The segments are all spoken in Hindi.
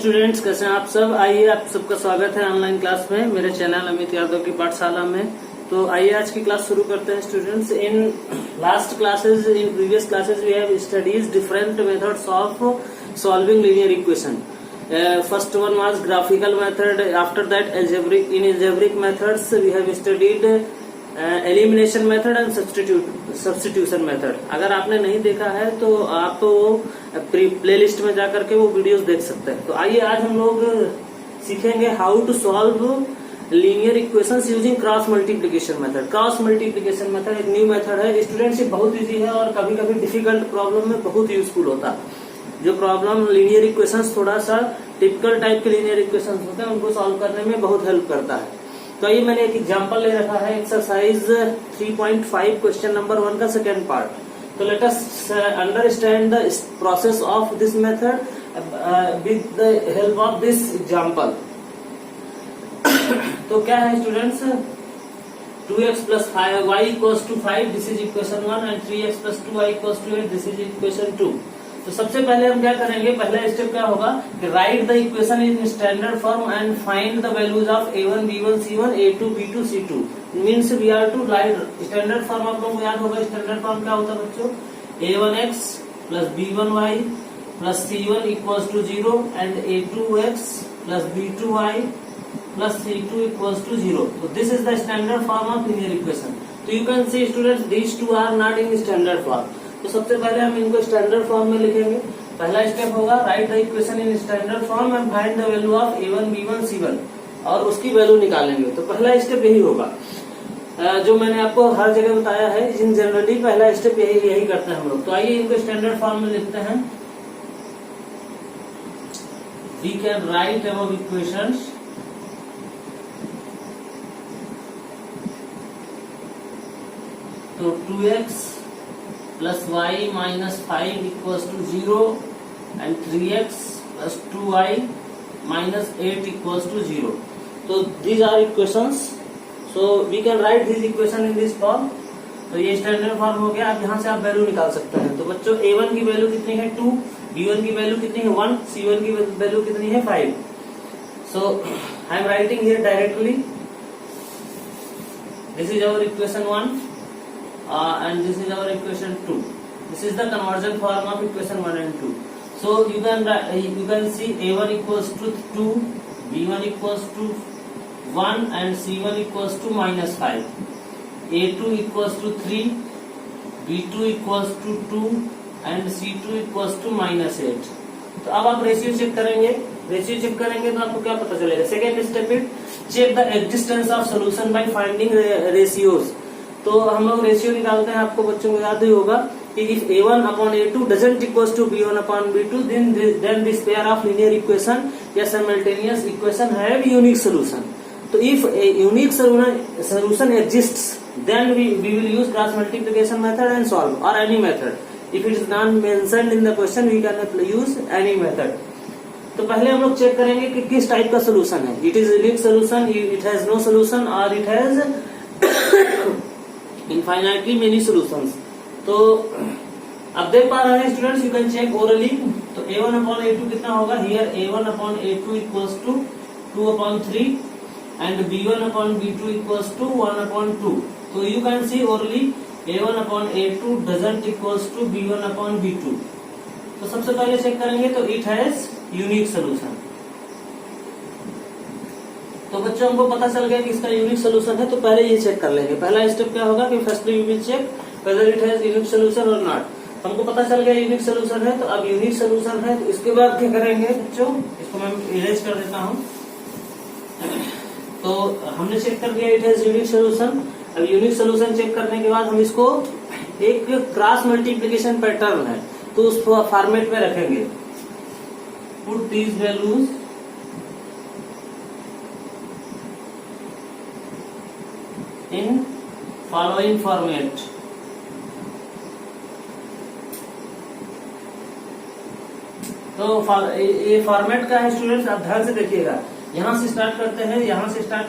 स्टूडेंट्स, कैसे हैं आप सब। आइए, आप सबका स्वागत है ऑनलाइन क्लास में मेरे चैनल अमित यादव की पाठशाला में। तो आइए आज की क्लास शुरू करते हैं students. In last classes, in previous classes we have studies different methods of solving linear equation. First one was graphical method. After that, algebraic. In algebraic methods we have studied elimination method and substitution method. अगर आपने नहीं देखा है तो आप प्ले लिस्ट में जाकर के वो वीडियोस देख सकते हैं. तो आइए आज हम लोग सीखेंगे how to solve linear equations using cross multiplication method. Cross multiplication method एक न्यू मेथड है स्टूडेंट्स. ये बहुत इजी है और कभी कभी डिफिकल्ट प्रॉब्लम में बहुत यूजफुल होता है. जो प्रॉब्लम लीनियर इक्वेशंस थोड़ा सा टिपिकल टाइप के लीनियर इक्वेशंस होते हैं उनको सॉल्व करने में बहुत हेल्प करता है. तो ये मैंने एक एग्जांपल ले रखा है, एक्सरसाइज 3.5 क्वेश्चन नंबर 1 का सेकेंड पार्ट. तो let us understand the process of this method with the help of this example. तो क्या है students, 2x plus 5y equals to 5, this is equation 1, and 3x plus 2y equals to 8, this is equation 2. तो सबसे पहले हम क्या करेंगे, पहला स्टेप क्या होगा कि write the equation in standard form and find the values of a1 b1 c1 a2 b2 c2. Means we are to write standard form. आप लोगों को याद होगा स्टैंडर्ड फॉर्म क्या होता है बच्चों, a1x plus b1y plus c1 equals to 0 and a2x plus b2y plus c2 equals to 0. तो this is the standard form of linear equation. तो you can see students these two are not in standard form. तो सबसे पहले हम इनको स्टैंडर्ड फॉर्म में लिखेंगे. पहला स्टेप होगा right the equation in standard form and find the value of a1 b1 c1 और उसकी वैल्यू निकालेंगे. तो पहला स्टेप यही होगा जो मैंने आपको हर जगह बताया है. इन जनरली पहला स्टेप यही करते हैं हम लोग. तो आइए इनको स्टैंडर्ड फॉर्म में लिखते हैं. We can write above equations तो 2x plus y minus 5 equals to 0 and 3x plus 2y minus 8 equals to 0. So these are equations. So we can write this equation in this form. तो ये स्टैंडर्ड फॉर्म हो गया. अब यहाँ से आप वैल्यू निकाल सकते हैं. तो बच्चों a1 की वैल्यू कितनी है 2, b1 की वैल्यू कितनी है 1, c1 की वैल्यू कितनी है 5. So I am writing here directly. This is our equation 1. And this is our equation 2. This is the conversion form of equation 1 and 2. So you can see a1 equals to 2, b1 equals to 1 and c1 equals to minus 5. a2 equals to 3, b2 equals to 2 and c2 equals to minus 8. तो अब आप रेशियो चेक करेंगे. रेशियो चेक करेंगे तो आपको क्या पता चलेगा. Second step it check the existence of solution by finding ratios. तो हम लोग रेशियो निकालते हैं. आपको बच्चों को याद ही होगा कि if a1 upon a2 doesn't equals to b1 upon b2 then this pair of linear equation या simultaneous equation have unique solution. तो if a unique solution exists then we will use cross multiplication method and solve और any method. If it is not mentioned in the question we can use any method. तो पहले हम लोग चेक करेंगे कि किस टाइप का सोल्यूशन है. It is unique solution, it has no solution और it has infinitely many solutions. तो अब देख पा रहे हैं students, you can check orally. तो a1 अपॉन a2 कितना होगा. Here a1 upon a2 equals to 2 upon 3 and b1 upon b2 equals to 1 upon 2. तो you can see orally a1 upon a2 doesn't equals to b1 upon b2. तो सबसे पहले चेक करेंगे तो इट हैज यूनिक सोल्यूशन. तो बच्चों हमको पता चल गया कि इसका यूनिक सोल्यूशन है. तो पहले ये चेक कर लेंगे. पहला स्टेप क्या होगा कि firstly we will check whether it has unique solution और नॉट. हमको पता चल गया यूनिक सोल्यूशन है. तो अब यूनिक सोल्यूशन है तो इसके बाद क्या करेंगे बच्चों, इसको मैं इरेज कर देता हूं. तो हमने चेक कर लिया इट हैज यूनिक सोल्यूशन. अब यूनिक सोल्यूशन चेक करने के बाद हम इसको एक क्रॉस मल्टीप्लीकेशन पैटर्न है तो उस फॉर्मेट में रखेंगे. Put these values in following format. तो ये फॉर्मेट का है स्टूडेंट्स. आप ध्यान से देखिएगा. यहाँ से स्टार्ट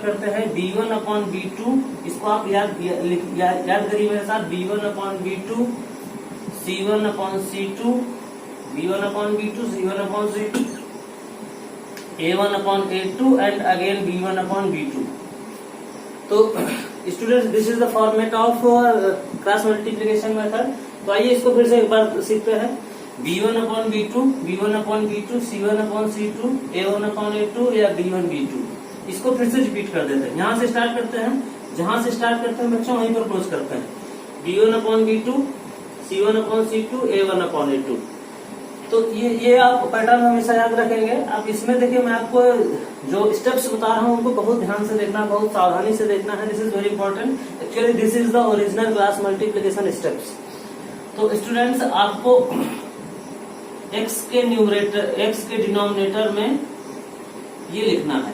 करते हैं b1 अपॉन b2. इसको आप याद करिए मेरे साथ. b1 upon b2 c1 upon c2 b1 upon b2 c1 upon c2 A1/A2 and again B1/B2. तो students this is the format of cross multiplication method. तो आइए इसको फिर से एक बार सीखते हैं। B1/B2, B1/B2, C1/C2, A1/A2 या B1/B2, इसको फिर से रिपीट कर देते हैं। यहाँ से स्टार्ट करते हैं, जहां से स्टार्ट करते हैं बच्चों वहीं पर क्लोज करते हैं। B1/B2, C1/C2, A1/A2। तो ये आप पैटर्न हमेशा याद रखेंगे। अब इसमें देखिए मैं आपको जो स्टेप्स बता रहा हूँ उनको बहुत ध्यान से देखना, बहुत सावधानी से देखना है। This is very important. Actually this is the original class multiplication steps. तो स्टूडेंट्स आपको x के डिनोमिनेटर में ये लिखना है,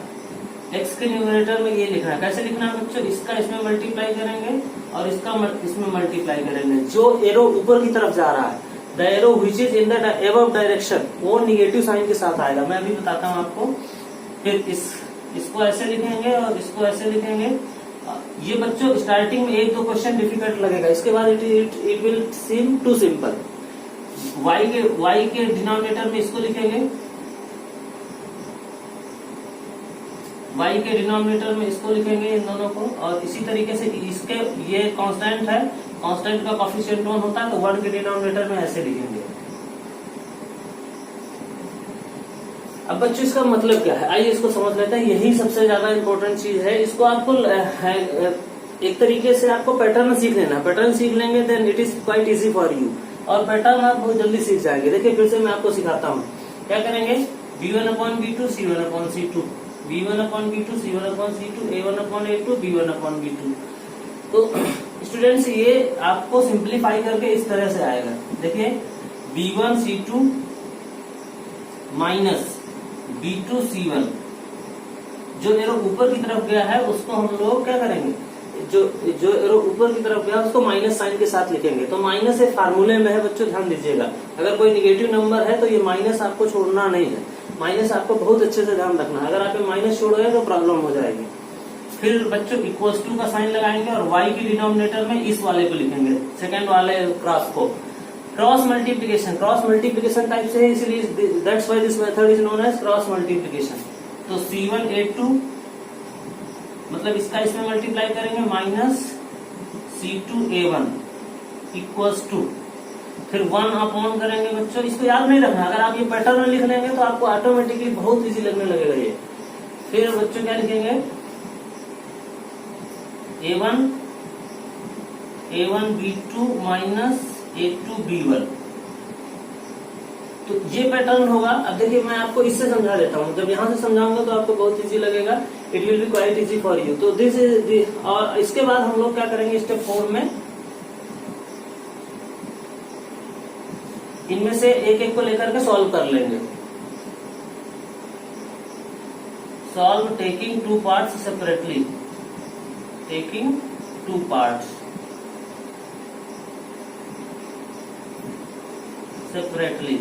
x के न्यूमरेटर में ये लिखना है। कैसे लिखना है बच्चों? इसका इसमें मल्टीप्लाई करेंगे और इसका इसमें मल्टीप्लाई करेंगे। जो एरो ऊपर की तरफ जा रहा है, the arrow which is in the above direction, वो निगेटिव साइन के साथ आएगा। मैं अभी बताता हूँ आपको। फिर इसको ऐसे लिखेंगे और इसको ऐसे लिखेंगे। ये बच्चों स्टार्टिंग में एक दो क्वेश्चन डिफिकल्ट लगेगा, इसके बाद it will seem to simple. y के डिनोमिनेटर में इसको लिखेंगे, y के डिनोमिनेटर में इसको लिखेंगे इन दोनों को। और इसी तरीके से इसके ये कांस्टेंट है, कांस्टेंट का कोएफिशिएंट 1 होता है, तो 1 के डिनोमिनेटर में ऐसे लिखेंगे। अब बच्चों इसका मतलब क्या है, आइए इसको समझ लेते हैं। यही सबसे ज्यादा इंपॉर्टेंट चीज है। इसको आपको एक तरीके से आपको पैटर्न सीख लेना। पैटर्न सीख लेंगे then it is quite easy for you, और पैटर्न आप बहुत जल्दी सीख जाएंगे। देखिए फिर से मैं आपको सिखाता हूँ। क्या करेंगे? B1/B2, C1/C2, B1/B2, C1/C2, A1/A2, B1/B2। तो स्टूडेंट्स ये आपको सिंप्लीफाई करके इस तरह से आएगा। देखिए B1C2 माइनस B2C1, जो एरो ऊपर की तरफ गया है उसको हम लोग क्या करेंगे, जो एरो ऊपर की तरफ गया उसको माइनस साइन के साथ लिखेंगे। तो माइनस एक फार्मूले में है बच्चों, ध्यान दीजिएगा। अगर कोई निगेटिव नंबर है तो ये माइनस आपको छोड़ना नहीं है। माइनस आपको बहुत अच्छे से ध्यान रखना है। अगर आप माइनस छोड़ोगे तो प्रॉब्लम हो जाएगी। फिर बच्चों इक्वल्स टू का साइन लगाएंगे और y के डिनोमिनेटर में इस वाले को लिखेंगे, सेकंड वाले क्रॉस को। क्रॉस मल्टीप्लिकेशन टाइप से है, इसलिए that's why this method is known as cross multiplication. तो C1/A2 मतलब इसका इसमें मल्टीप्लाई करेंगे माइनस C2/A1 इक्वल्स टू, फिर 1 अपॉन करेंगे बच्चों। इसको याद नहीं रखना, अगर आप ये पैटर्न लिख लेंगे तो आपको ऑटोमेटिकली बहुत इजी लगने लगेगा ये। फिर बच्चों क्या लिखेंगे? A1B2 minus A2B1। तो ये पैटर्न होगा। अब देखिए मैं आपको इससे समझा देता हूँ। जब यहाँ से समझाऊंगा तो आपको बहुत इजी लगेगा, it will B quite easy for you. तो दिस इज, और इसके बाद हम लोग क्या करेंगे स्टेप 4 में, इनमें से एक एक को लेकर के सॉल्व कर लेंगे। Solve taking 2 parts separately, taking 2 parts separately.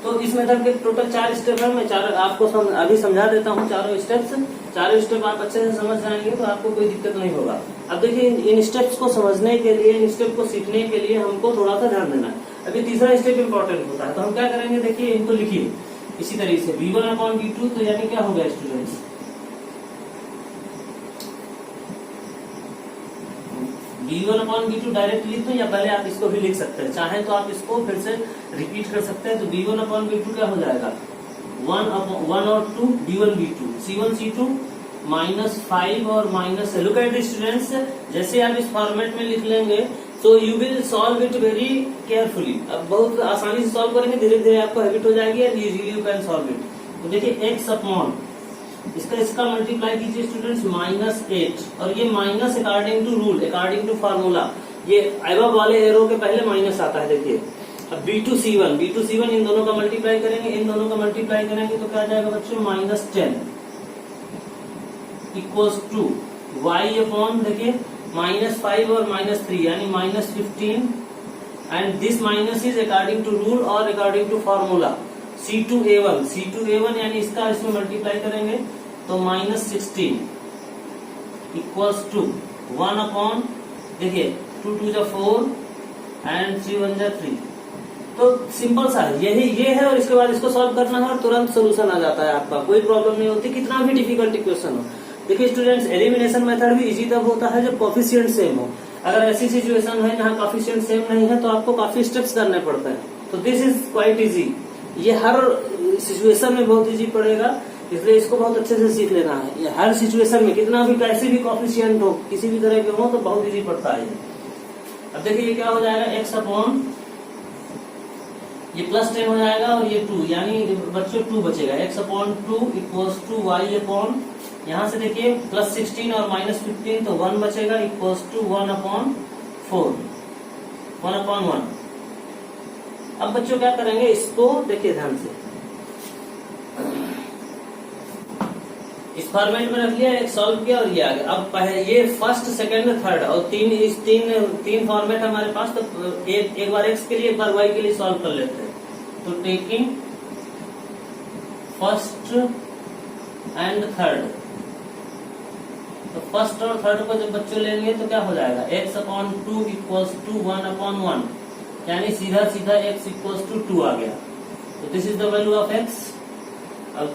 तो इस मेथड के टोटल 4 स्टेप है। मैं आपको अभी समझा देता हूँ चारों स्टेप्स। चारों स्टेप आप अच्छे से समझ जाएंगे तो आपको कोई दिक्कत नहीं होगा। अब देखिए इन स्टेप्स को समझने के लिए, इन स्टेप को सीखने के लिए हमको थोड़ा सा ध्यान देना है। अभी तीसरा स्टेप इंपॉर्टेंट होता है, तो हम क्या करेंगे? देखिए इनको लिखिए इसी तरीके से। B1/B2 तो यानी क्या होगा स्टूडेंट्स? B1/B2 डायरेक्ट लिख दो, या पहले आप इसको भी लिख सकते हैं, चाहे तो आप इसको फिर से रिपीट कर सकते हैं। तो B1/B2 क्या हो जाएगा? 1 और 2 B1B2, C1C2 -5 और minus. Look at the students, जैसे आप इस फॉर्मेट में लिख लेंगे तो you will solve it very carefully. अब बहुत आसानी से सॉल्व करेंगे, धीरे धीरे आपको हैबिट हो जाएगी and easily you can solve it. तो देखिए x अपॉन इसका मल्टीप्लाई कीजिए स्टूडेंट्स -8, और ये minus according to rule, according to formula, ये अबव वाले एरो के पहले माइनस आता है। देखिए अब B2C1 इन दोनों का मल्टीप्लाई करेंगे, इन दोनों का मल्टीप्लाई करेंगे तो क्या आ जाएगा बच्चों? -10 इक्वल्स टू y अपॉन देखिए -5 और -3 यानी -15, and this minus is according to rule और अकॉर्डिंग टू फार्मूला। C2A1 यानी इसका इसमें मल्टीप्लाई करेंगे तो -16 इक्वल्स टू 1 अपॉन देखिए 2 2 4 एंड 3 1 3। तो सिंपल सा है, यही ये है और इसके बाद इसको सॉल्व करना है और तुरंत सोल्यूशन आ जाता है आपका, कोई प्रॉब्लम नहीं होती कितना भी डिफिकल्ट इक्वेशन हो। देखिए स्टूडेंट्स, एलिमिनेशन मेथड भी इजी तब होता है जब कोफिशिएंट सेम हो। अगर ऐसी सिचुएशन है जहाँ कोफिशिएंट सेम नहीं है तो आपको काफी स्टेप्स करने पड़ते हैं, तो दिस इज क्वाइट इजी। ये हर सिचुएशन में बहुत इजी पड़ेगा, इसलिए इसको बहुत अच्छे से सीख लेना है। ये हर सिचुएशन में कितना भी कैसे भी कोफिशिएंट हो, किसी भी तरह के हो, तो बहुत इजी पड़ता है। अब देखिए ये क्या हो जाएगा, x अपॉन ये प्लस 10 हो जाएगा और ये 2, यानी बच्चों 2 बचेगा। x upon 2 equals to y upon, यहाँ से देखिए प्लस 16 और माइनस 15 तो 1 बचेगा, इक्वल्स टू 1 अपॉन 4, 1 अपॉन 1। अब बच्चों क्या करेंगे, इसको देखिए ध्यान से, इस फॉर्मेट में रख लिया, एक सॉल्व किया और ये आ गया। अब ये फर्स्ट, सेकंड, थर्ड और तीन फॉर्मेट हमारे पास, तो एक बार x के लिए एक बार y के लिए सॉल्व कर लेते हैं। तो टेकिंग फर्स्ट एंड थर्ड, तो फर्स्ट और थर्ड को जब बच्चों लेंगे तो क्या हो जाएगा, x upon 2 equals to 1 upon 1, यानी सीधा सीधा x इक्वल्स टू 2 आ गया। तो this is the value of x। अब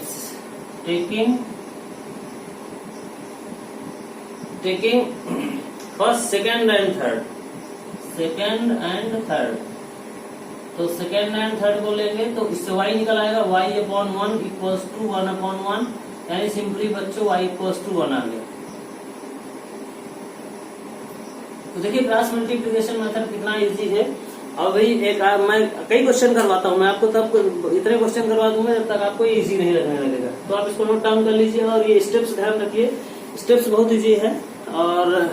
taking first, second and third, तो सेकेंड एंड थर्ड को लेंगे तो इससे y निकल आएगा, y upon 1 equals to 1 upon 1, यानी सिंपली बच्चों y इक्वल्स टू 1 आ गया। तो देखिए क्रॉस मल्टीप्लिकेशन मेथड कितना इजी है। और भाई मैं कई क्वेश्चन करवाता हूँ, मैं आपको तब इतने क्वेश्चन करवा दूंगा जब तक आपको ये इजी नहीं लगने लगेगा। तो आप इसको नोट डाउन कर लीजिए और ये स्टेप्स ध्यान रखिए, स्टेप्स बहुत इजी है। और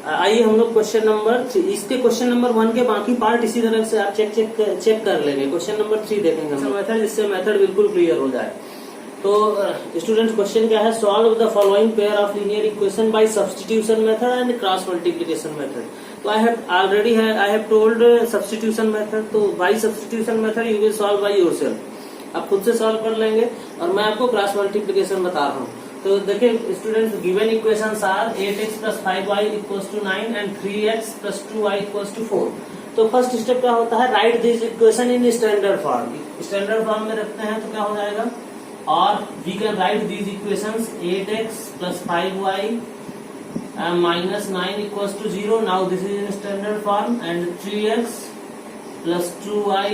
आइए हम लोग क्वेश्चन नंबर, इसके क्वेश्चन नंबर 1 के बाकी पार्ट इसी तरह से आप चेक कर लेंगे। क्वेश्चन नंबर 3 देखेंगे हम मेथड, जिससे मेथड बिल्कुल क्लियर हो जाए। तो स्टूडेंट्स क्वेश्चन क्या है, solve the following pair of linear equation by substitution method and cross multiplication method. तो I have told substitution method, तो by substitution method you will solve by yourself, आप खुद से सॉल्व कर लेंगे और मैं आपको क्रॉस मल्टीप्लिकेशन बता रहा हूँ। तो देखिए students, given equations are 8x plus 5y equals to 9 and 3x plus 2y equals to 4। तो फर्स्ट स्टेप क्या होता है, write this equation in standard form. Standard form में रखते हैं तो क्या हो जाएगा, और we can write these equations 8x plus 5y minus 9 equals to 0। Now this is in standard form, and 3x plus 2y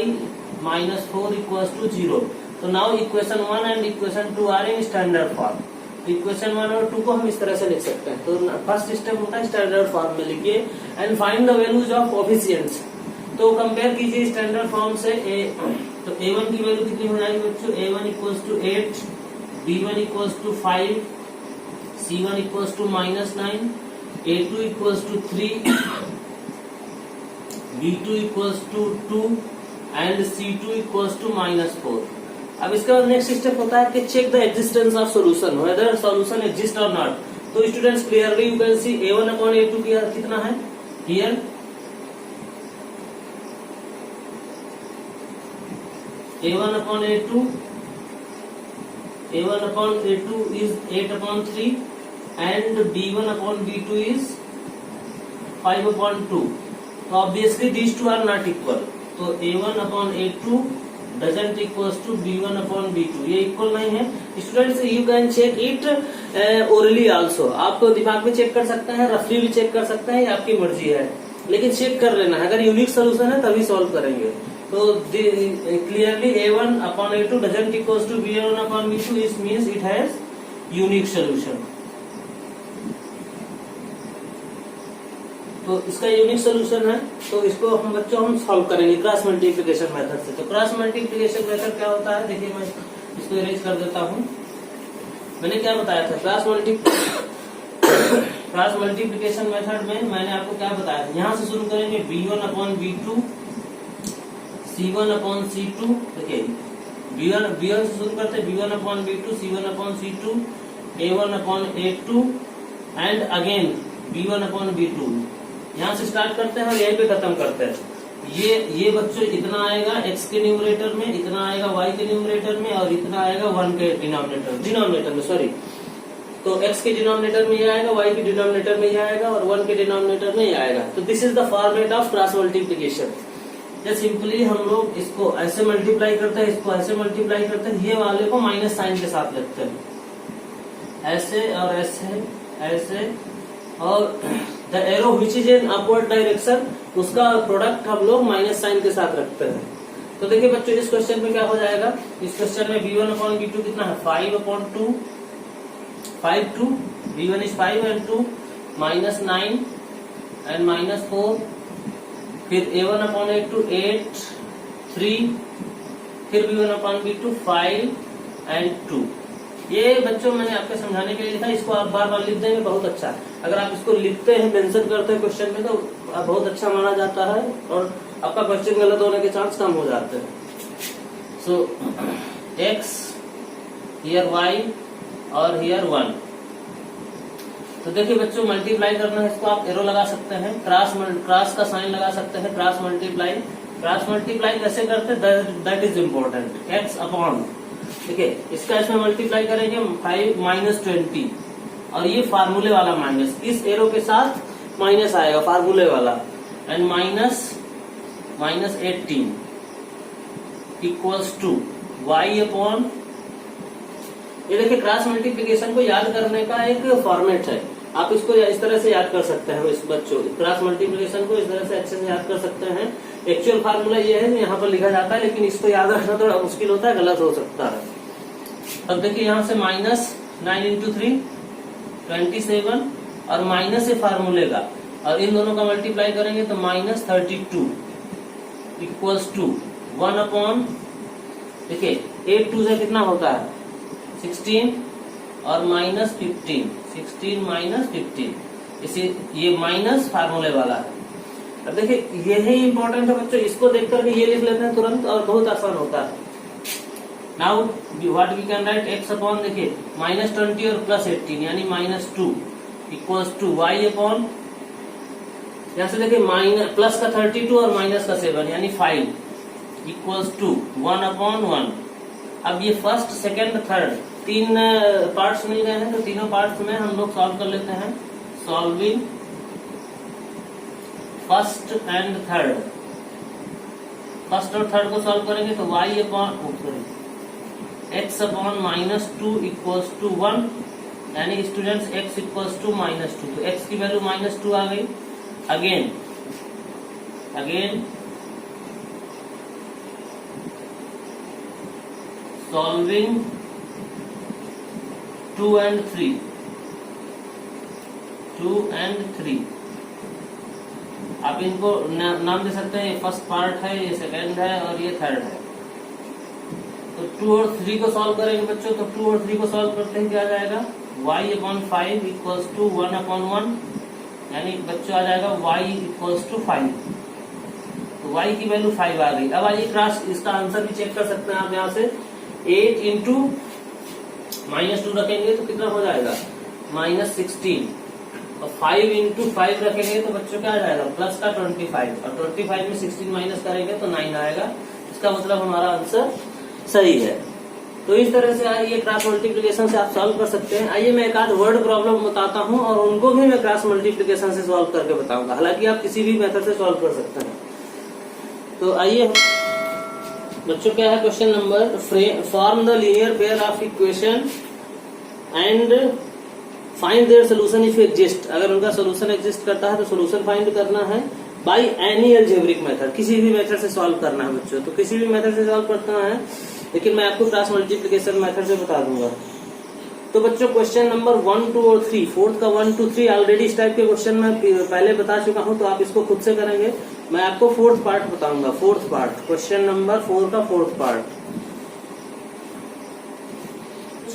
minus 4 equals to 0। तो now equation 1 and equation 2 are in standard form. Equation 1 और 2 को हम इस तरह से लिख सकते हैं। तो फर्स्ट स्टेप होता है स्टैंडर्ड फॉर्म में लिखिए, and find the values of coefficients. तो कंपेयर कीजिए स्टैंडर्ड फॉर्म से तो a1 की वैल्यू कितनी हो जाएगी बच्चों, a1 equals to 8, b1 equals to 5, c1 equals to minus 9, a2 equals to 3, b2 equals to 2 and c2 equals to minus 4। अब इसके बाद नेक्स्ट स्टेप होता है कि check the existence of solution, whether solution exist और नॉट। तो students clearly you can see a1 upon a2 कितना है here, a1 upon a2 is 8 upon 3 and b1 upon b2 is 5 upon 2. So obviously these two are not equal. So a1 upon a2 doesn't equals to b1 upon b2. ये इक्वल नहीं है students. You can check it orally also, आप दिमाग में चेक कर सकते हैं, रफली भी चेक कर सकते हैं, ये आपकी मर्जी है, लेकिन चेक कर लेना है। अगर यूनिक सोल्यूशन है तभी सॉल्व करेंगे। तो clearly a1 upon a2 doesn't equals to b1 upon b2, it means it has unique solution. तो इसका यूनिक सोल्यूशन है, तो इसको हम बच्चों हम सॉल्व करेंगे क्रॉस मल्टीप्लिकेशन मेथड से। तो क्रॉस मल्टीप्लिकेशन मेथड क्या होता है, देखिए मैं इसको इरेज कर देता हूँ। मैंने क्या बताया था क्रॉस मल्टीप्लिकेशन मेथड में, मैंने आपको क्या बताया था, यहाँ से शुरू करेंगे b1 upon b2, c1 upon c2। देखिए b1 से शुरू करते हैं, b1 upon b2, c1 upon c2, a1 upon a2 and again b1 upon b2। यहाँ से स्टार्ट करते हैं और यहीं पे खत्म करते हैं। ये बच्चों इतना आएगा x के न्यूमरेटर में, इतना आएगा y के न्यूमरेटर में, और इतना आएगा 1 के डिनोमिनेटर में सॉरी। तो x के डिनोमिनेटर में ये आएगा, y के डिनोमिनेटर में ये आएगा, और 1 के डिनोमिनेटर में ये आएगा। तो this is the format of cross multiplication. या सिंपली हम लोग इसको ऐसे मल्टीप्लाई करते हैं, इसको ऐसे मल्टीप्लाई करते हैं, ये वाले को माइनस साइन के साथ लिखते हैं, ऐसे और ऐसे ऐसे, और the arrow which is in upward direction उसका प्रोडक्ट हम लोग माइनस साइन के साथ रखते हैं। तो देखिए बच्चों इस क्वेश्चन में क्या हो जाएगा, इस क्वेश्चन में v1/v2 कितना है 5/2, 5/2, v1 इज 5 and 2 -9 and -4, फिर a1/a2 8, 3, फिर v1/v2 5 and 2। ये बच्चों मैंने आपको समझाने के लिए लिखा, इसको आप बार बार लिख देंगे बहुत अच्छा। अगर आप इसको लिखते हैं, मेंशन करते हैं क्वेश्चन में, तो बहुत अच्छा माना जाता है और आपका क्वेश्चन गलत होने के चांस कम हो जाते हैं। सो x, हियर y और हियर 1। तो देखिए बच्चों मल्टीप्लाई करना है, इसको आप एरो लगा सकते हैं, क्रॉस का साइन लगा सकते हैं, क्रॉस मल्टीप्लाई कैसे करते हैं that is important. x upon, देखिए इसका इसमें मल्टीप्लाई करेंगे 5 -20, और ये फार्मूले वाला माइनस, इस एरो के साथ माइनस आएगा फार्मूले वाला, and -18 equals to y upon, ये देखिए क्रॉस मल्टीप्लिकेशन को याद करने का एक फॉर्मेट है, आप इसको इस तरह से याद कर सकते हैं। इस बच्चों क्रॉस मल्टीप्लिकेशन को इस तरह से अच्छे से याद कर सकते हैं। एक्चुअल फार्मूला ये है, यहाँ पर लिखा जाता है, लेकिन इसको याद रखना थोड़ा मुश्किल होता है, गलत हो सकता है। अब देखिए यहाँ से -9 × 3 27, और माइनस है फार्मूले का, और इन दोनों का मल्टीप्लाई करेंगे तो -32 इक्वल्स टू 1 अपॉन, देखिए 8 2 से कितना होता है 16, और -15, 16 - 15, इसी ये माइनस फार्मूले वाला है। अब देखिए यही इंपॉर्टेंट है बच्चों, इसको देख करके ये लिख लेते हैं तुरंत और बहुत आसान होता है। Now what we can write, x upon, देखिए -20 और +18 यानी -2 इक्वल्स टू y अपॉन, यहाँ से देखिए प्लस का 32 और माइनस का 7 यानी 5 इक्वल्स टू 1/1। अब ये फर्स्ट, सेकेंड, थर्ड 3 पार्ट्स मिल गए हैं, तो तीनों पार्ट्स में हम लोग सॉल्व कर लेते हैं। Solving first and third, first और थर्ड को सॉल्व करेंगे तो y upon, x upon -2 equals to 1, यानी स्टूडेंट्स x इक्वल्स टू -2, तो x की वैल्यू -2 आ गई। अगेन सॉल्विंग 2 and 3, आप इनको नाम दे सकते हैं, ये फर्स्ट पार्ट है, ये सेकेंड है और ये थर्ड है। तो 2 और 3 को सॉल्व करेंगे बच्चों, तो 2 और 3 को सॉल्व करते हैं क्या आ जाएगा, y अपॉन 5 इक्वल्स टू 1/1, यानी बच्चों आ जाएगा y इक्वल्स टू 5, तो y की वैल्यू 5 आ गई। अब आइए क्रॉस, इसका आंसर भी चेक कर सकते हैं आप यहाँ से, 8 × -2 रखेंगे तो कितना हो जाएगा -16, और 5 × 5 रखेंगे तो बच्चों क्या आ जाएगा प्लस का 25, और 25 में 16 माइनस करेंगे तो 9 आएगा। इसका मतलब हमारा आंसर सही है। तो इस तरह से ये क्रॉस मल्टीप्लिकेशन से आप सॉल्व कर सकते हैं। आइए मैं एक आध वर्ड प्रॉब्लम बताता हूँ और उनको भी मैं क्रॉस मल्टीप्लिकेशन से सॉल्व करके बताऊंगा, हालांकि आप किसी भी मेथड से सॉल्व कर सकते हैं। तो आइए बच्चों, क्या है question number, form the linear pair of equation and find their solution if exist. अगर उनका सोल्यूशन एग्जिस्ट करता है तो सोल्यूशन फाइंड करना है बाय एनी अलजेब्रिक मेथड, किसी भी मेथड से सॉल्व करना है बच्चों। तो किसी भी मेथड से सॉल्व करना है, लेकिन मैं आपको क्रॉस मल्टीप्लिकेशन मेथड से बता दूंगा। तो बच्चों क्वेश्चन नंबर 1, 2 और 3, फोर्थ का 1, 2, 3 ऑलरेडी इस टाइप के क्वेश्चन में पहले बता चुका हूं, तो आप इसको खुद से करेंगे। मैं आपको फोर्थ पार्ट बताऊंगा, फोर्थ पार्ट, क्वेश्चन नंबर 4 का फोर्थ पार्ट।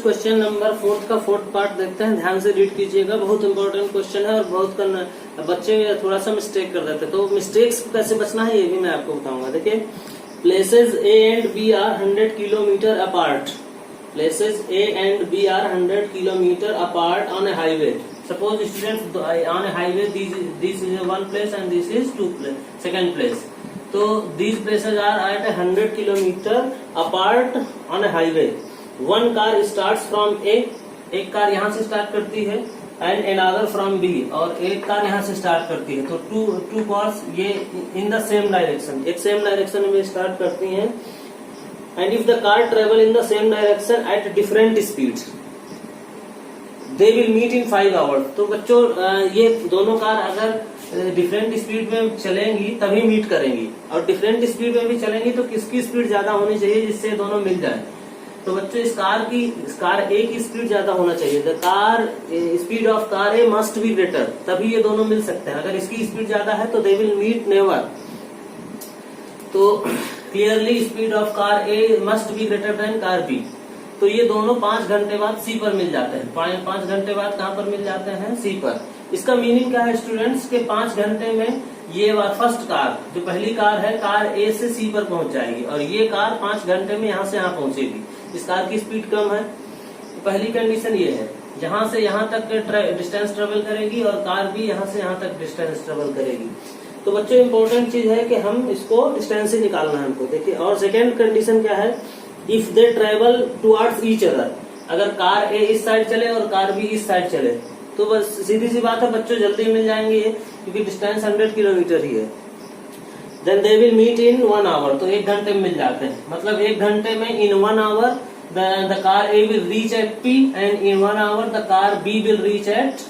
क्वेश्चन नंबर 4 का फोर्थ पार्ट देखते हैं, ध्यान से रीड कीजिएगा, बहुत इंपॉर्टेंट क्वेश्चन है और बहुत बच्चे थोड़ा सा मिस्टेक कर देते हैं। तो मिस्टेक्स कैसे बचना है ये भी मैं आपको बताऊंगा। देखिए, places A and B are 100 kilometer apart. Places A and B are 100 kilometer apart on a highway. Suppose students on a highway, this is one place and this is second place. So these places are at 100 kilometer apart on a highway. One car starts from A, एक कार यहाँ से स्टार्ट करती है एंड अनदर फ्रॉम बी, और एक कार यहाँ से स्टार्ट करती है, तो टू कार्स ये इन द सेम डायरेक्शन, एक सेम डायरेक्शन में स्टार्ट करती हैं। And if the car travel in the same direction at different speeds they will meet in 5 hours. तो बच्चों ये दोनों कार अगर डिफरेंट स्पीड में चलेंगी तभी मीट करेंगी, और डिफरेंट स्पीड में भी चलेंगी तो किसकी स्पीड ज्यादा होनी चाहिए जिससे दोनों मिल जाए। तो बच्चों इस कार ए की स्पीड ज्यादा होना चाहिए, the car speed of car A must be greater, तभी ये दोनों मिल सकते हैं। अगर इसकी स्पीड ज्यादा है तो दे विल मीट नेवर। तो clearly speed of car A must be greater than car B. तो ये दोनों 5 घंटे बाद सी पर मिल जाते हैं। 5 घंटे बाद कहाँ पर मिल जाते हैं? सी पर। इसका मीनिंग क्या है स्टूडेंट्स के 5 घंटे में ये फर्स्ट कार जो पहली कार है कार ए से सी पर पहुंच जाएगी, और ये कार 5 घंटे में यहाँ से यहाँ पहुंचेगी। इस कार की स्पीड कम है, तो पहली कंडीशन ये है, यहाँ से यहाँ तक डिस्टेंस ट्रेवल करेगी और कार भी यहाँ से यहाँ तक डिस्टेंस ट्रेवल करेगी। तो बच्चों इंपॉर्टेंट चीज है कि हम इसको डिस्टेंस ही निकालना है हमको। देखिए, और सेकेंड कंडीशन क्या है, if they travel towards each other, अगर कार ए इस साइड चले और कार बी इस साइड चले तो बस सीधी सी बात है बच्चों जल्दी मिल जाएंगे ये, क्योंकि डिस्टेंस 100 किलोमीटर ही है। Then they will meet in 1 hour, तो 1 घंटे में मिल जाते हैं। मतलब 1 घंटे में in 1 hour the car A will reach at P and in 1 hour the car B will reach at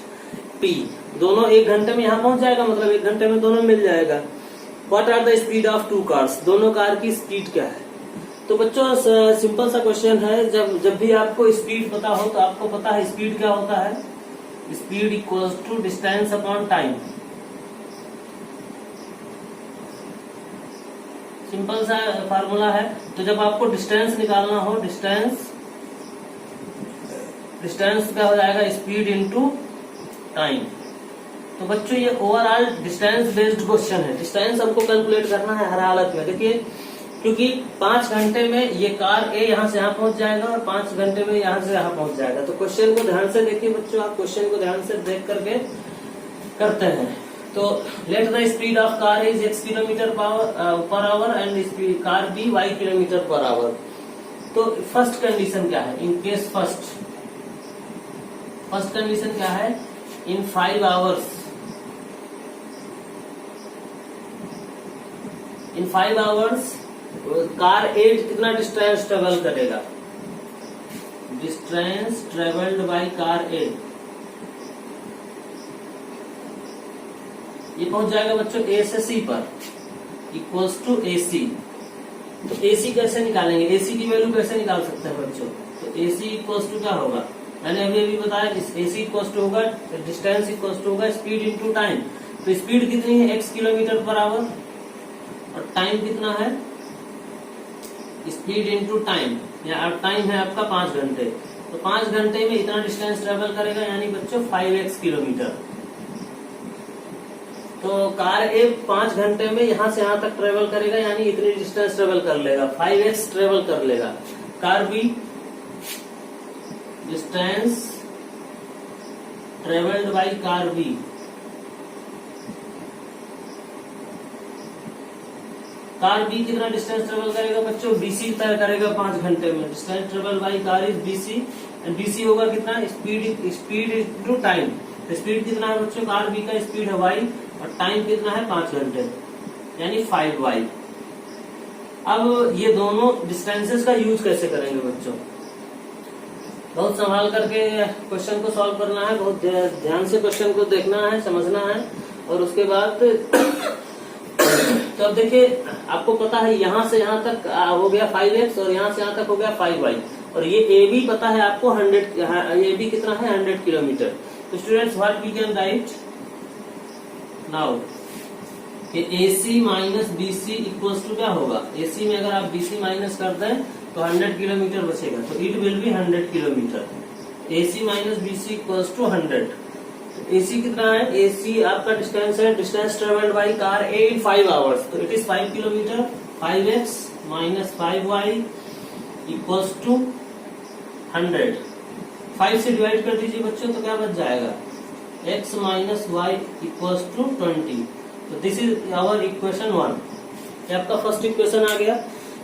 P. दोनों 1 घंटे में यहाँ पहुंच जाएगा, मतलब 1 घंटे में दोनों मिल जाएगा। What are the speed of 2 cars, दोनों कार की स्पीड क्या है? तो बच्चों सिंपल सा क्वेश्चन है, जब भी आपको स्पीड पता हो तो आपको पता है स्पीड क्या होता है, speed equals to distance upon time. Simple सा फार्मूला है। तो जब आपको डिस्टेंस निकालना हो, डिस्टेंस क्या हो जाएगा, स्पीड इनटू टाइम। तो बच्चों ये ओवरऑल डिस्टेंस बेस्ड क्वेश्चन है, डिस्टेंस हमको कैलकुलेट करना है हर हालत में। देखिए, क्योंकि 5 घंटे में ये कार ए यहाँ से यहाँ पहुंच जाएगा और 5 घंटे में यहाँ से यहाँ पहुंच जाएगा। तो क्वेश्चन को ध्यान से देखिए बच्चों, आप क्वेश्चन को ध्यान से देख करके करते हैं। तो let the speed of car is x kilometre per hour and speed car B y kilometre per hour. तो फर्स्ट कंडीशन क्या है, इन केस फर्स्ट कंडीशन क्या है, in 5 hours, in 5 hours car A कितना डिस्टेंस ट्रेवल करेगा, distance travelled by car A, ये पहुंच जाएगा बच्चों ए से सी पर, इक्वल्स टू ए सी। तो ए सी कैसे निकालेंगे, ए सी की वैल्यू कैसे निकाल सकते हैं बच्चों? तो ए सी इक्वल्स टू क्या होगा, मैंने अभी बताया, ए सी इक्वल्स टू होगा डिस्टेंस इक्वल्स टू होगा स्पीड इनटू टाइम। तो स्पीड कितनी है, x किलोमीटर पर आवर, और टाइम कितना है, स्पीड इनटू टाइम, या टाइम है आपका 5 घंटे। तो 5 घंटे में इतना डिस्टेंस ट्रेवल करेगा, यानी बच्चों 5x किलोमीटर। तो कार ए 5 घंटे में यहाँ से यहाँ तक ट्रेवल करेगा, यानी इतनी डिस्टेंस ट्रेवल कर लेगा, 5x ट्रेवल कर लेगा। Car B distance travelled by car B, car B कितना डिस्टेंस ट्रेवल करेगा बच्चों, बीसी तय करेगा 5 घंटे में। Distance travel by car is BC, and BC होगा कितना, स्पीड इनटू टाइम। स्पीड कितना है बच्चों, कार बी का स्पीड है y, और टाइम कितना है 5 घंटे, यानी 5y। अब ये दोनों डिस्टेंसेस का यूज कैसे करेंगे बच्चों, बहुत संभाल करके क्वेश्चन को सॉल्व करना है, बहुत ध्यान से क्वेश्चन को देखना है, समझना है, और उसके बाद तो अब देखिए, आपको पता है यहाँ से यहाँ तक हो गया 5x और यहाँ से यहाँ तक हो गया 5y, और ये ए बी पता है आपको 100, ए बी कितना है 100 किलोमीटर। तो students what we can write now, A C minus B C equals to क्या होगा, ए सी में अगर आप बी सी माइनस कर दें तो 100 किलोमीटर बचेगा, तो it will be 100 kilometre. A C minus B C equals to 100। AC कितना है, एसी आपका डिस्टेंस है, distance travelled by car A in 5 hours, तो it is 5 kilometre. 5x minus 5y equals to 100। 5 से डिवाइड कर दीजिए बच्चों, तो क्या बच जाएगा, x minus y equals to 20। तो दिस इज आवर इक्वेशन 1। ये आपका फर्स्ट इक्वेशन आ गया।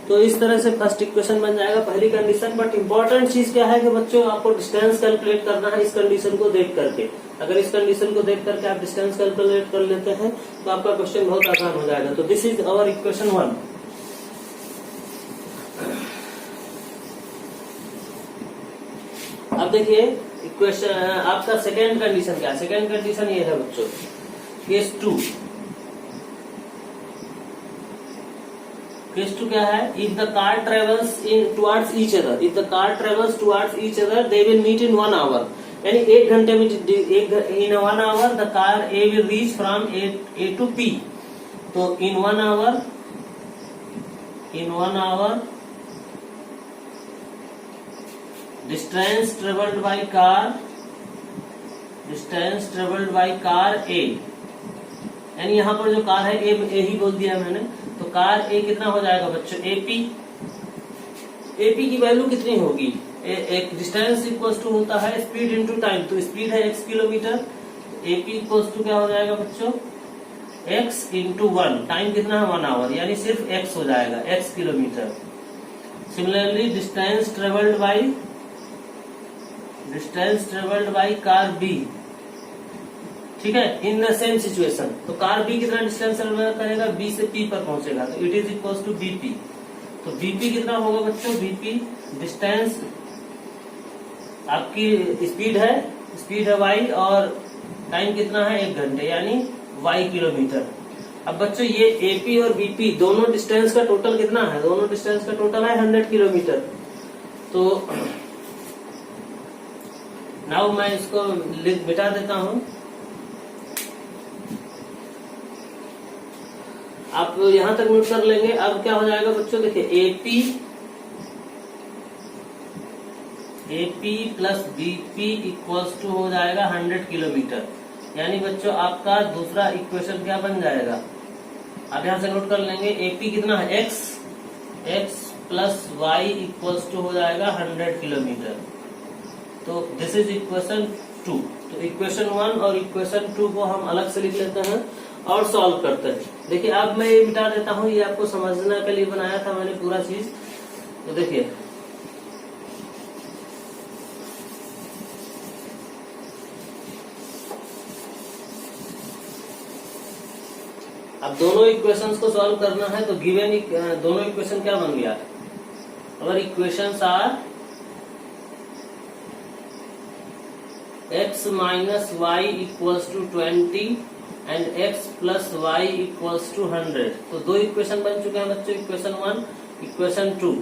तो इस तरह से फर्स्ट इक्वेशन बन जाएगा पहली कंडीशन। बट इम्पोर्टेंट चीज क्या है कि बच्चों आपको डिस्टेंस कैलकुलेट करना है इस कंडीशन को देख करके। अगर इस कंडीशन को देख करके आप डिस्टेंस कैलकुलेट कर लेते हैं तो आपका क्वेश्चन बहुत आसान हो जाएगा। तो दिस इज अवर इक्वेशन 1। अब देखिए इक्वेशन आपका सेकेंड कंडीशन क्या है। सेकेंड कंडीशन ये है बच्चों, केस 2। केस 2 क्या है, if the car travels in towards each other, if the car travels towards each other they will meet in 1 hour. यानी 1 घंटे में in 1 hour the car A will reach from A to P. तो in 1 hour distance traveled by car A, यानी यहाँ पर जो कार है ए ही बोल दिया मैंने। तो कार ए कितना हो जाएगा बच्चों, एपी की वैल्यू कितनी होगी, एक डिस्टेंस इक्वल्स टू होता है स्पीड इनटू टाइम। तो स्पीड है x kilometre, AP equals to क्या हो जाएगा बच्चों, x इंटू 1, टाइम कितना है 1 आवर, यानी सिर्फ x हो जाएगा, x kilometre. Similarly distance travelled by car B, ठीक है, इन द सेम सिचुएशन। तो कार बी कितना डिस्टेंस ट्रेवल करेगा, बी से पी पर पहुंचेगा, तो it is equals to BP. तो बीपी कितना होगा बच्चों, बीपी डिस्टेंस आपकी स्पीड है वाई और टाइम कितना है 1 घंटे, यानी वाई किलोमीटर। अब बच्चों ये एपी और बीपी दोनों डिस्टेंस का टोटल कितना है, दोनों डिस्टेंस का टोटल है 100 किलोमीटर। तो नाउ मैं इसको मिटा देता हूं। आप यहां तक नोट कर लेंगे। अब क्या हो जाएगा बच्चों, देखिए AP plus BP equals to हो जाएगा 100 किलोमीटर। यानी बच्चों आपका दूसरा इक्वेशन क्या बन जाएगा, आप यहां से नोट कर लेंगे। एपी कितना है, x plus y equals to हो जाएगा 100 किलोमीटर। तो दिस इज इक्वेशन 2। तो इक्वेशन 1 और इक्वेशन 2 को हम अलग से लिख लेते हैं और सॉल्व करते हैं। देखिए अब मैं ये मिटा देता हूं, ये आपको समझने के लिए बनाया था मैंने पूरा चीज। तो देखिए अब दोनों इक्वेशंस को सॉल्व करना है। तो गिवन दोनों इक्वेशन क्या बन गया, अगर equations are x minus y equals to 20 and x plus y equals to 100। तो दो इक्वेशन बन चुके हैं बच्चों, इक्वेशन 1 इक्वेशन 2।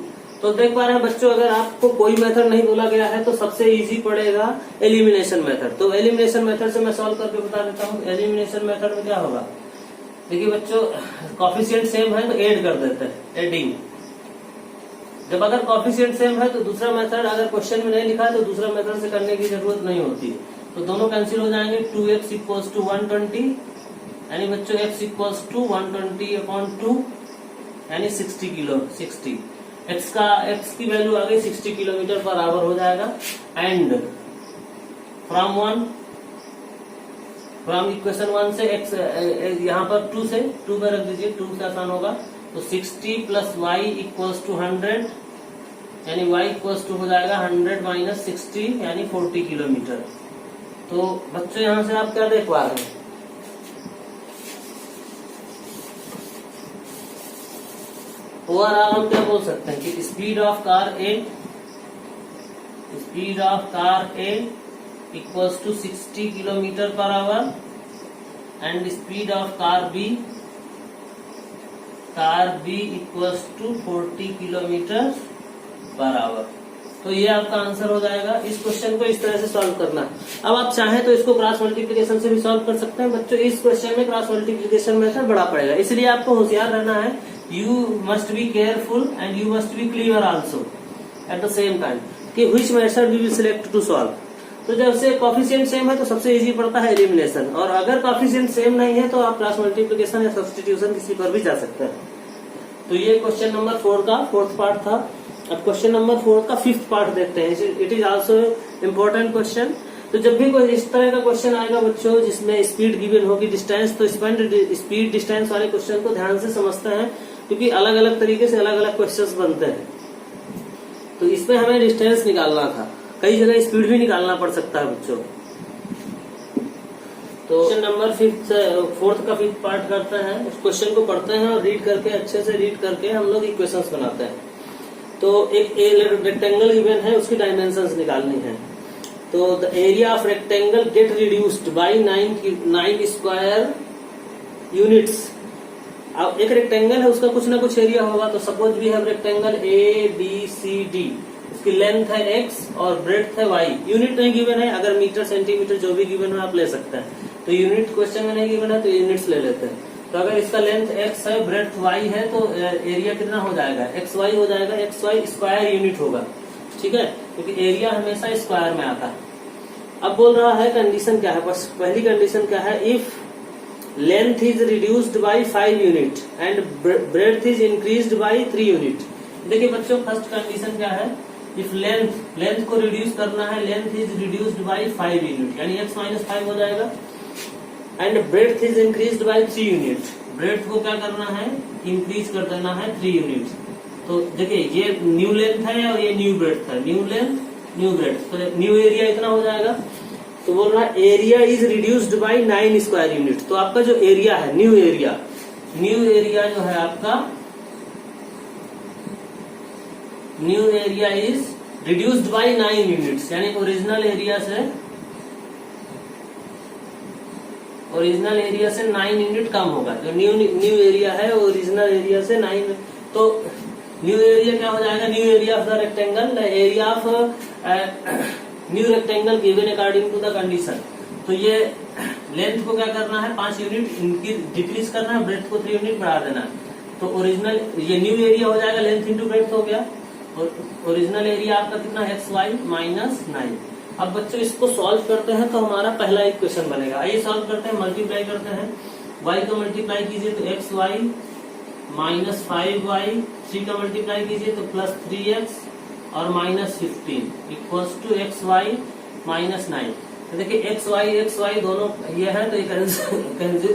तो देख पा रहे हैं बच्चों, अगर आपको कोई मेथड नहीं बोला गया है तो सबसे इजी पड़ेगा एलिमिनेशन मेथड। तो एलिमिनेशन मेथड से मैं सॉल्व करके बता देता हूँ। एलिमिनेशन मेथड में क्या होगा, देखिए बच्चों कॉफिशिएंट सेम है तो ऐड कर देते हैं, एडिंग। जब अगर कॉफिशिएंट सेम है तो दूसरा मेथड अगर क्वेश्चन में नहीं लिखा है तो दूसरा मेथड से करने की जरूरत नहीं होती। तो दोनों कैंसिल हो जाएंगे। 2x इक्वल्स टू 120, यानी बच्चों x इक्वल्स टू 120/2 यानी 60 x की वैल्यू आ गई 60 किलोमीटर पर आवर हो जाएगा। एंड फ्रॉम इक्वेशन 1 से x यहाँ पर 2 से 2 में रख दीजिए, 2 से आसान होगा। तो 60 प्लस वाई इक्वल्स टू 100, यानी y इक्वल्स टू हो जाएगा 100 माइनस 60 यानी 40 किलोमीटर। तो बच्चों यहां से आप क्या देख पा रहे हैं, ओवरऑल हम क्या बोल सकते हैं कि speed of car A equals to 60 kilometre per hour and speed of car B equals to 40 kilometre per hour. तो ये आपका आंसर हो जाएगा। इस क्वेश्चन को इस तरह से सॉल्व करना है। अब आप चाहें तो इसको क्रॉस मल्टीप्लिकेशन से भी सॉल्व कर सकते हैं। बच्चों इस क्वेश्चन में क्रॉस मल्टीप्लिकेशन मेथड बड़ा पड़ेगा, इसलिए आपको होशियार रहना है। You must be careful and you must be clever also at the same time कि which method we will select to solve. तो जब से कॉफिशिएंट सेम है तो सबसे इजी पड़ता है एलिमिनेशन, और अगर कॉफिशिएंट सेम नहीं है तो आप क्रॉस मल्टीप्लिकेशन या सब्स्टिट्यूशन किसी पर भी जा सकते हैं। तो ये क्वेश्चन नंबर 4 का 4th पार्ट था। अब क्वेश्चन नंबर 4 का 5th पार्ट देखते हैं। It is also important question. तो जब भी कोई इस तरह का क्वेश्चन आएगा बच्चों जिसमें स्पीड गिवन होगी, डिस्टेंस, तो स्पीड डिस्टेंस वाले क्वेश्चन को ध्यान से समझते हैं। क्योंकि अलग अलग तरीके से अलग अलग क्वेश्चंस बनते हैं। तो इसमें हमें डिस्टेंस निकालना था, कई जगह स्पीड भी निकालना पड़ सकता है बच्चों। तो क्वेश्चन नंबर 4th का 5th पार्ट करते हैं। इस क्वेश्चन को पढ़ते हैं और रीड करके, अच्छे से रीड करके हम लोग इक्वेशंस बनाते हैं। तो एक रेक्टेंगल गिवन है, उसकी डायमेंशंस निकालनी है। तो the area of rectangle gate reduced by 9 square units. अब एक रेक्टेंगल है, उसका कुछ ना कुछ एरिया होगा। तो suppose we have rectangle A B C D, उसकी लेंथ है x और ब्रेड्थ है y। यूनिट नहीं गिवन है, अगर मीटर सेंटीमीटर जो भी गिवन हो आप ले सकते हैं। तो यूनिट क्वेश्चन में नहीं गिवन है तो यूनिट्स ले लेते हैं। तो अगर इसका लेंथ x है, ब्रेड्थ y है, तो एरिया कितना हो जाएगा, xy हो जाएगा। xy स्क्वायर यूनिट होगा, ठीक है, क्योंकि एरिया हमेशा स्क्वायर में आता है। अब बोल रहा है कंडीशन क्या है, बस पहली कंडीशन क्या है, if length is reduced by 5 unit and breadth is increased by 3 unit. देखिए बच्चों, फर्स्ट कंडीशन क्या है, इफ लेंथ को रिड्यूस करना है, length is reduced by 5 unit, यानी x माइनस 5 हो जाएगा। And breadth is increased by 3 unit, breadth को क्या करना है, इंक्रीज कर देना है 3 यूनिट। तो देखिए ये न्यू लेंथ है और ये न्यू ब्रेड्थ है, न्यू लेंथ न्यू ब्रेड्थ, तो न्यू एरिया इतना हो जाएगा। तो बोल रहा है area is reduced by 9 square unit. तो आपका जो एरिया है, न्यू एरिया जो है आपका, new area is reduced by 9 units, यानी ओरिजिनल एरिया से 9 यूनिट कम होगा। तो न्यू एरिया है, ओरिजिनल एरिया से 9। तो न्यू एरिया क्या हो जाएगा, new area of the rectangle, area of new rectangle given according to the condition. तो ये लेंथ को क्या करना है, 5 यूनिट डिक्रीज करना है, ब्रेड्थ को 3 यूनिट बढ़ा देना है। तो ओरिजिनल ये न्यू एरिया हो जाएगा, लेंथ इंटू ब्रेड्थ हो गया। और ओरिजिनल एरिया आपका कितना है, xy माइनस 9। अब बच्चों इसको सॉल्व करते हैं तो हमारा पहला इक्वेशन बनेगा। आइए सॉल्व करते हैं, मल्टीप्लाई करते हैं। y को मल्टीप्लाई कीजिए तो xy माइनस 5y, 3 का मल्टीप्लाई कीजिए तो प्लस 3x और minus 15 equals to xy minus 9। तो देखिए xy दोनों ये है, तो ये कैंसिल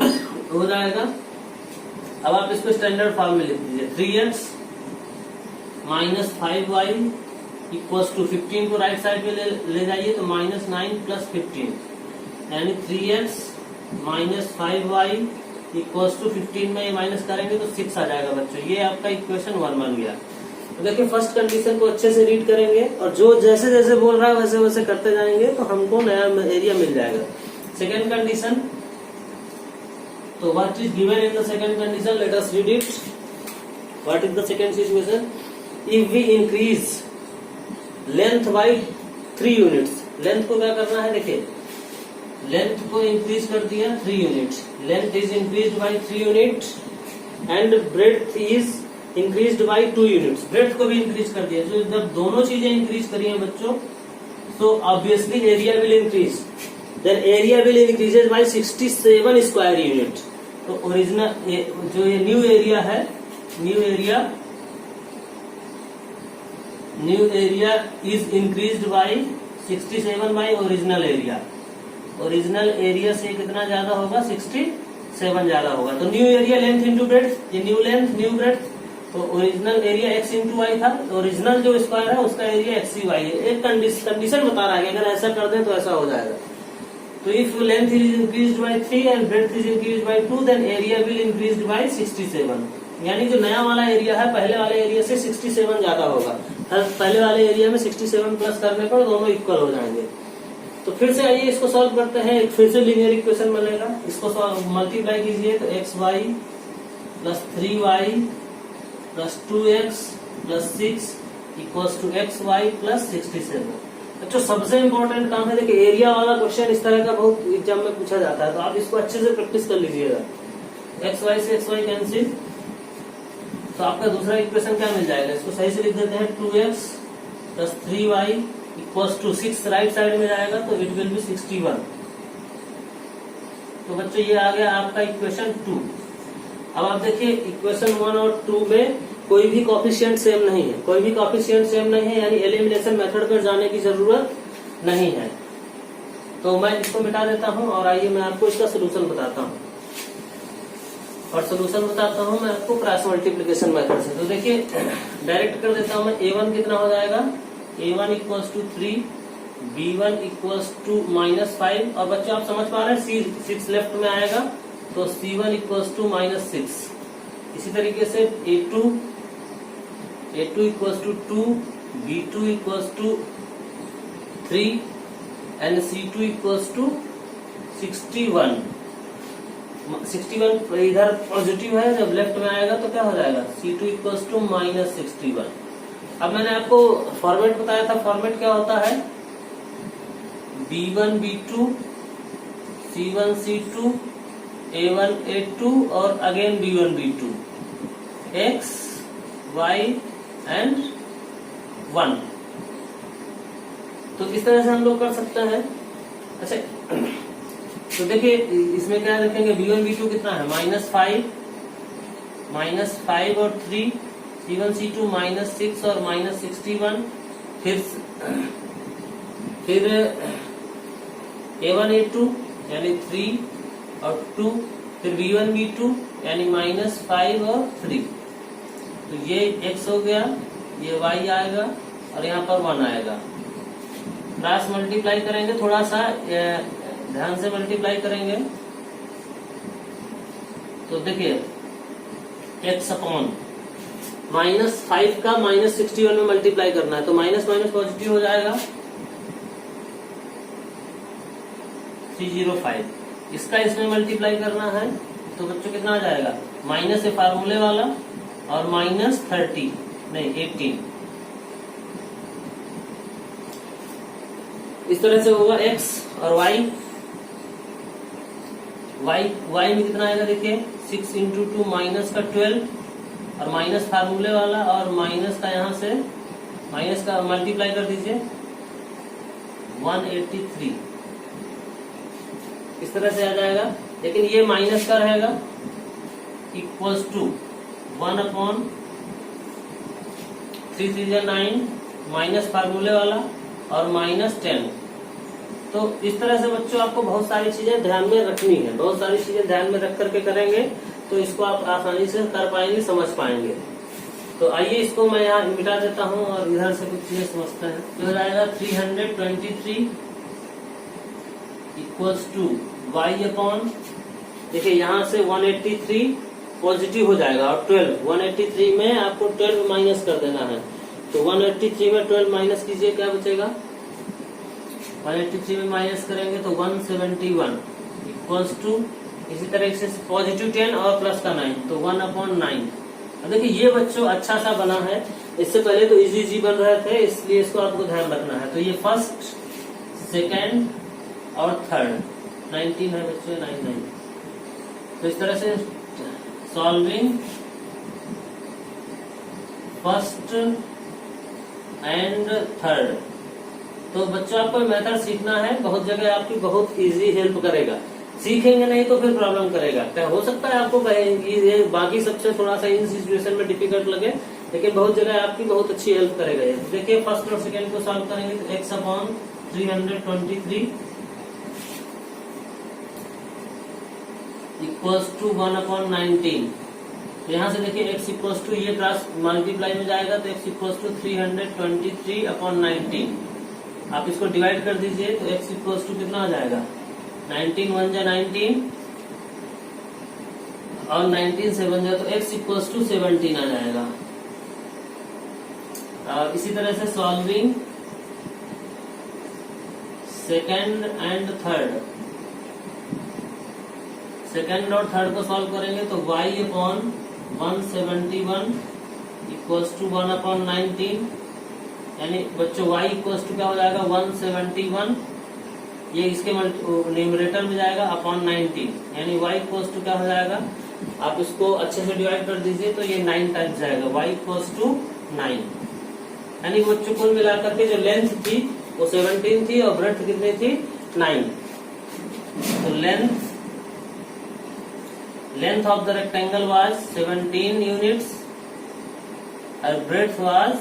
हो जाएगा। अब आप इसको स्टैंडर्ड फॉर्म में लिख दीजिए, 3x minus 5y equals to 15 को राइट साइड में ले जाइए तो माइनस 9 प्लस 15, यानी 3x minus 5y equals to 15 में माइनस करेंगे तो 6 आ जाएगा बच्चों। ये आपका इक्वेशन 1 बन गया। तो देखिए फर्स्ट कंडीशन को अच्छे से रीड करेंगे और जो जैसे जैसे बोल रहा है वैसे वैसे करते जाएंगे तो हमको नया एरिया मिल जाएगा। सेकेंड कंडीशन, तो what is given in the second condition, let us read it. What is the second situation, if we increase length by 3 units. Length को क्या करना है, देखिए लेंथ को इंक्रीज कर दिया 3 units, length is increase by 3 unit and breadth is increased by 2 units, breadth को भी इंक्रीज कर दिया। तो जब दोनों चीजें इंक्रीज करी हैं बच्चों तो obviously area will increase, then area will increases by 67 square unit. तो ओरिजिनल जो ये न्यू एरिया है, new area is increased by 67 by original area. Original area से कितना ज्यादा होगा, 67 ज्यादा होगा। तो new area length into breadth, ये न्यू लेंथ न्यू ब्रेड्थ। तो original area x into y था, तो ओरिजिनल जो स्क्वायर है उसका एरिया x y है। एक कंडीशन बता रहा है कि अगर ऐसा कर दें तो ऐसा हो जाएगा। तो if length is increased by 3 and breadth is increased by 2 then area will increased by 67, यानी जो नया वाला एरिया है पहले वाले एरिया से 67 ज्यादा होगा। पहले वाले एरिया में 67 प्लस करने पर दोनों इक्वल हो जाएंगे। तो फिर से आइए इसको सॉल्व करते हैं, फिर से लीनियर इक्वेशन बनेगा। इसको मल्टीप्लाई कीजिए तो xy plus 3y plus 2x plus 6 equals to xy plus 67। बच्चों सबसे इम्पोर्टेंट काम है, देखिए एरिया वाला क्वेश्चन इस तरह का बहुत एग्जाम में पूछा जाता है, तो आप इसको अच्छे से प्रैक्टिस कर लीजिएगा। xy से xy कैंसिल, तो आपका दूसरा इक्वेशन क्या मिल जाएगा, इसको सही से लिख देते हैं 2x plus 3y equals to 6 right side में जाएगा तो इट विल बी 61। तो बच्चों ये आ गया आपका इक्वेशन 2। अब आप देखिए इक्वेशन 1 और 2 में कोई भी कॉफिशिएंट सेम नहीं है, कोई भी कॉफिशिएंट सेम नहीं है, यानी एलिमिनेशन मेथड पर जाने की जरूरत नहीं है। तो मैं इसको मिटा देता हूं और आइए मैं आपको इसका सोल्यूशन बताता हूं। और सोल्यूशन बताता हूँ मैं आपको क्रॉस मल्टीप्लीकेशन मेथड से। तो देखिए डायरेक्ट कर देता हूँ मैं। a1 कितना हो जाएगा, a1 equals to 3, b1 equals to -5, और बच्चों आप समझ पा रहे हैं C6 लेफ्ट में आएगा तो c1 इक्वल्स टू -6। इसी तरीके से a2 equals to 2, b2 equals to 3 and c2 equals to 61। 61 इधर पॉजिटिव है, जब लेफ्ट में आएगा तो क्या हो जाएगा, c2 इक्वल्स टू -61। अब मैंने आपको फॉर्मेट बताया था, फॉर्मेट क्या होता है, b1 b2, c1 c2, a1 a2 और again b1 b2, x y and 1। तो इस तरह से हम लोग कर सकते हैं। अच्छा तो देखिए इसमें क्या रखेंगे, b1 b2 कितना है, -5 और 3, c1 c2 -6 और -61, फिर a1 a2 यानी 3 और 2, फिर b1 b2 यानी -5 और 3। तो ये x हो गया, ये y आएगा और यहाँ पर 1 आएगा। क्रॉस मल्टीप्लाई करेंगे, थोड़ा सा ध्यान से मल्टीप्लाई करेंगे। तो देखिए x अपॉन -5 का -61 में मल्टीप्लाई करना है, तो माइनस माइनस पॉजिटिव हो जाएगा 305। इसका इसमें मल्टीप्लाई करना है तो बच्चों कितना आ जाएगा, माइनस है फार्मूले वाला और -30 नहीं 18। इस तरह से होगा x और y में कितना आएगा, देखिए 6 इंटू 2 माइनस का 12 और माइनस फार्मूले वाला और माइनस का यहाँ से माइनस का मल्टीप्लाई कर दीजिए 183। इस तरह से आ जाएगा, लेकिन ये माइनस का रहेगा, इक्वल्स टू 1 अपॉन 3 3 9 माइनस फार्मूले वाला और -10। तो इस तरह से बच्चों आपको बहुत सारी चीजें ध्यान में रखनी है, बहुत सारी चीजें ध्यान में रख करके करेंगे तो इसको आप आसानी से कर पाएंगे, समझ पाएंगे। तो आइए इसको मैं यहाँ मिटा देता हूँ और इधर से कुछ चीजें समझते हैं। तो हो जाएगा 323 इक्वल्स टू y अपॉन, देखिए यहाँ से 183 पॉजिटिव हो जाएगा और 12, 183 में आपको 12 माइनस कर देना है। तो 183 में 12 माइनस कीजिए, क्या बचेगा, 183 में माइनस करेंगे तो 171 इक्वल्स टू, इसी तरह से पॉजिटिव 10 और प्लस का 9 तो 1/9। अब देखिए ये बच्चों अच्छा सा बना है, इससे पहले तो इजी बन रहे थे, इसलिए इसको आपको ध्यान रखना है। तो ये फर्स्ट, सेकेंड और थर्ड, 19 है बच्चों, 99। तो इस तरह से सॉल्विंग फर्स्ट एंड थर्ड। तो बच्चों आपको मेथड सीखना है, बहुत जगह आपकी बहुत इजी हेल्प करेगा। सीखेंगे नहीं तो फिर प्रॉब्लम करेगा। क्या हो सकता है आपको ये बाकी सबसे थोड़ा सा इन सिचुएशन में डिफिकल्ट लगे, लेकिन बहुत जगह आपकी बहुत अच्छी हेल्प करेगा ये। देखिए फर्स्ट और सेकेंड को सॉल्व करेंगे तो x अपॉन 323 इक्वल्स टू 1/19। तो यहाँ से देखिए x इक्वल्स टू, ये क्रॉस मल्टीप्लाई में जाएगा तो x इक्वल्स टू 323/19। आप इसको डिवाइड कर दीजिए तो x इक्वल्स टू कितना आ जाएगा, 19 1 जा 19 और 19 से 1 जा तो x इक्वल्स टू 17 आ जाएगा। और इसी तरह से solving second and third, second और थर्ड को सॉल्व करेंगे तो y अपॉन 171 इक्वल्स टू 1/19, यानी बच्चों y इक्वल्स टू क्या हो जाएगा 171, ये इसके न्यूमरेटर में जाएगा अपॉन 19, यानी y इक्वल्स टू क्या हो जाएगा, आप इसको अच्छे से डिवाइड कर दीजिए तो ये 9 टाइम्स जाएगा, y इक्वल्स टू 9। यानी बच्चों कुल मिलाकर के जो लेंथ थी वो 17 थी और ब्रेड्थ कितनी थी 9। तो length of the rectangle was 17 units और ब्रेड्थ वाज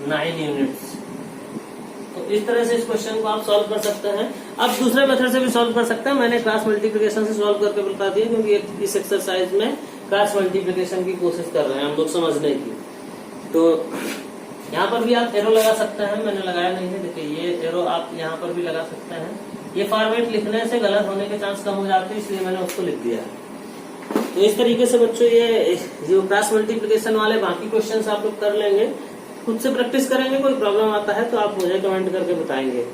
9 यूनिट्स। इस तरह से इस क्वेश्चन को आप सॉल्व कर सकते हैं। आप दूसरे मेथड से भी सॉल्व कर सकते हैं, मैंने क्रॉस मल्टीप्लिकेशन से सॉल्व करके बता दिया, क्योंकि इस एक्सरसाइज में क्रॉस मल्टीप्लिकेशन की कोशिश कर रहे हैं हम लोग समझने की। तो यहाँ पर भी आप एरो लगा सकते हैं, मैंने लगाया नहीं है, देखिए ये एरो आप यहाँ पर भी लगा सकते हैं। ये फॉर्मेट लिखने से गलत होने के चांस कम हो जाते हैं, इसलिए मैंने उसको लिख दिया है। तो इस तरीके से बच्चों ये जो क्रॉस मल्टीप्लिकेशन वाले बाकी क्वेश्चंस आप लोग कर लेंगे, खुद से प्रैक्टिस करेंगे। कोई प्रॉब्लम आता है तो आप मुझे कमेंट करके बताएंगे।